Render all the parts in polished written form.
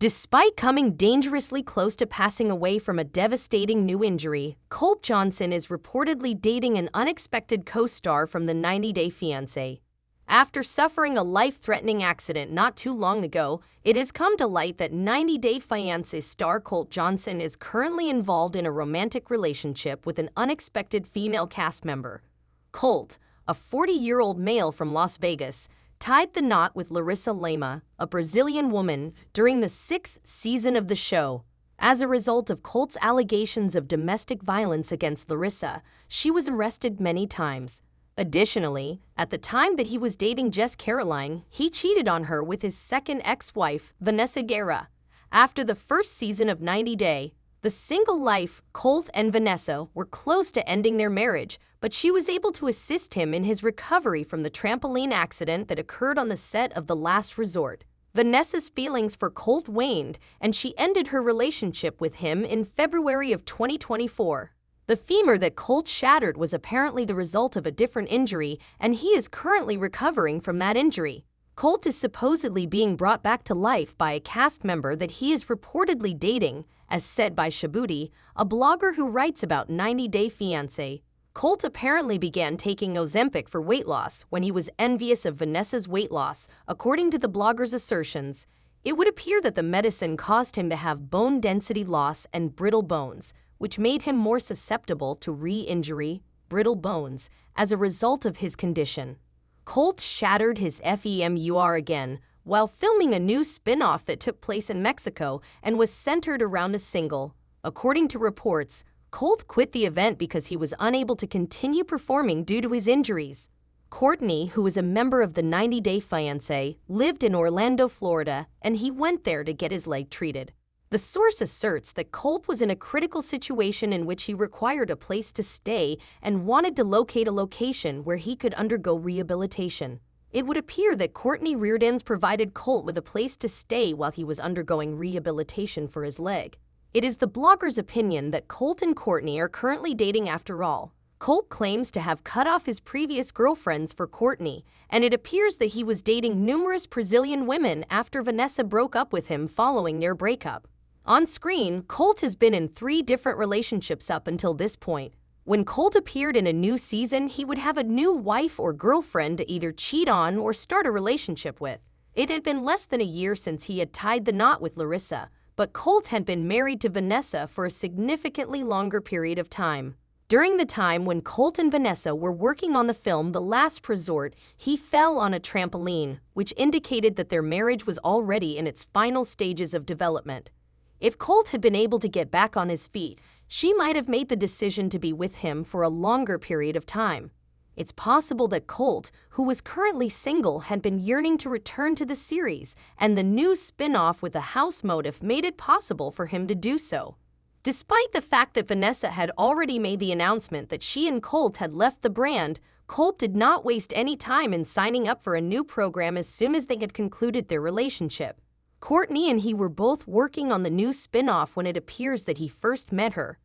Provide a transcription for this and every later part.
Despite coming dangerously close to passing away from a devastating new injury, Colt Johnson is reportedly dating an unexpected co-star from the 90-Day Fiancé. After suffering a life-threatening accident not too long ago, it has come to light that 90-Day Fiancé star Colt Johnson is currently involved in a romantic relationship with an unexpected female cast member. Colt, a 40-year-old male from Las Vegas, tied the knot with Larissa Lima, a Brazilian woman, during the 6th season of the show. As a result of Colt's allegations of domestic violence against Larissa, she was arrested many times. Additionally, at the time that he was dating Jess Caroline, he cheated on her with his second ex-wife, Vanessa Guerra. After the first season of 90 Day, the single life, Colt and Vanessa were close to ending their marriage, but she was able to assist him in his recovery from the trampoline accident that occurred on the set of The Last Resort. Vanessa's feelings for Colt waned, and she ended her relationship with him in February of 2024. The femur that Colt shattered was apparently the result of a different injury, and he is currently recovering from that injury. Colt is supposedly being brought back to life by a cast member that he is reportedly dating, as said by Shabuti, a blogger who writes about 90-Day Fiancé. Colt apparently began taking Ozempic for weight loss when he was envious of Vanessa's weight loss, according to the blogger's assertions. It would appear that the medicine caused him to have bone density loss and brittle bones, which made him more susceptible to re-injury, brittle bones, as a result of his condition. Colt shattered his femur again while filming a new spin-off that took place in Mexico and was centered around a single. According to reports, Colt quit the event because he was unable to continue performing due to his injuries. Courtney, who was a member of the 90-Day Fiancé, lived in Orlando, Florida, and he went there to get his leg treated. The source asserts that Colt was in a critical situation in which he required a place to stay and wanted to locate a location where he could undergo rehabilitation. It would appear that Courtney Reardons provided Colt with a place to stay while he was undergoing rehabilitation for his leg. It is the blogger's opinion that Colt and Courtney are currently dating after all. Colt claims to have cut off his previous girlfriends for Courtney, and it appears that he was dating numerous Brazilian women after Vanessa broke up with him following their breakup. On screen, Colt has been in 3 different relationships up until this point. When Colt appeared in a new season, he would have a new wife or girlfriend to either cheat on or start a relationship with. It had been less than a year since he had tied the knot with Larissa, but Colt had been married to Vanessa for a significantly longer period of time. During the time when Colt and Vanessa were working on the film The Last Resort, he fell on a trampoline, which indicated that their marriage was already in its final stages of development. If Colt had been able to get back on his feet, she might have made the decision to be with him for a longer period of time. It's possible that Colt, who was currently single, had been yearning to return to the series, and the new spin-off with a house motive made it possible for him to do so. Despite the fact that Vanessa had already made the announcement that she and Colt had left the brand, Colt did not waste any time in signing up for a new program as soon as they had concluded their relationship. Courtney and he were both working on the new spin-off when it appears that he first met her.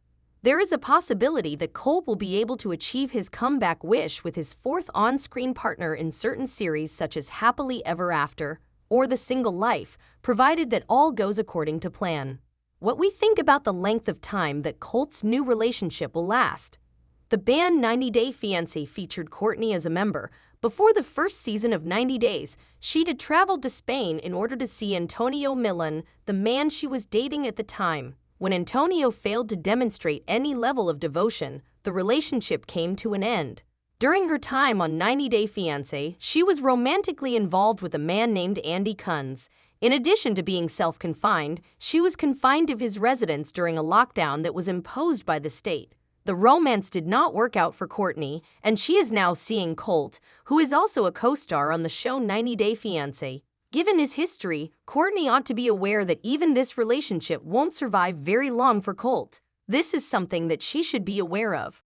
There is a possibility that Colt will be able to achieve his comeback wish with his 4th on-screen partner in certain series such as Happily Ever After or The Single Life, provided that all goes according to plan. What we think about the length of time that Colt's new relationship will last. The band 90-Day Fiancé featured Courtney as a member. Before the first season of 90 Days, she had traveled to Spain in order to see Antonio Millan, the man she was dating at the time. When Antonio failed to demonstrate any level of devotion, the relationship came to an end. During her time on 90-Day Fiancé, she was romantically involved with a man named Andy Kunz. In addition to being self-confined, she was confined to his residence during a lockdown that was imposed by the state. The romance did not work out for Courtney, and she is now seeing Colt, who is also a co-star on the show 90-Day Fiancé. Given his history, Courtney ought to be aware that even this relationship won't survive very long for Colt. This is something that she should be aware of.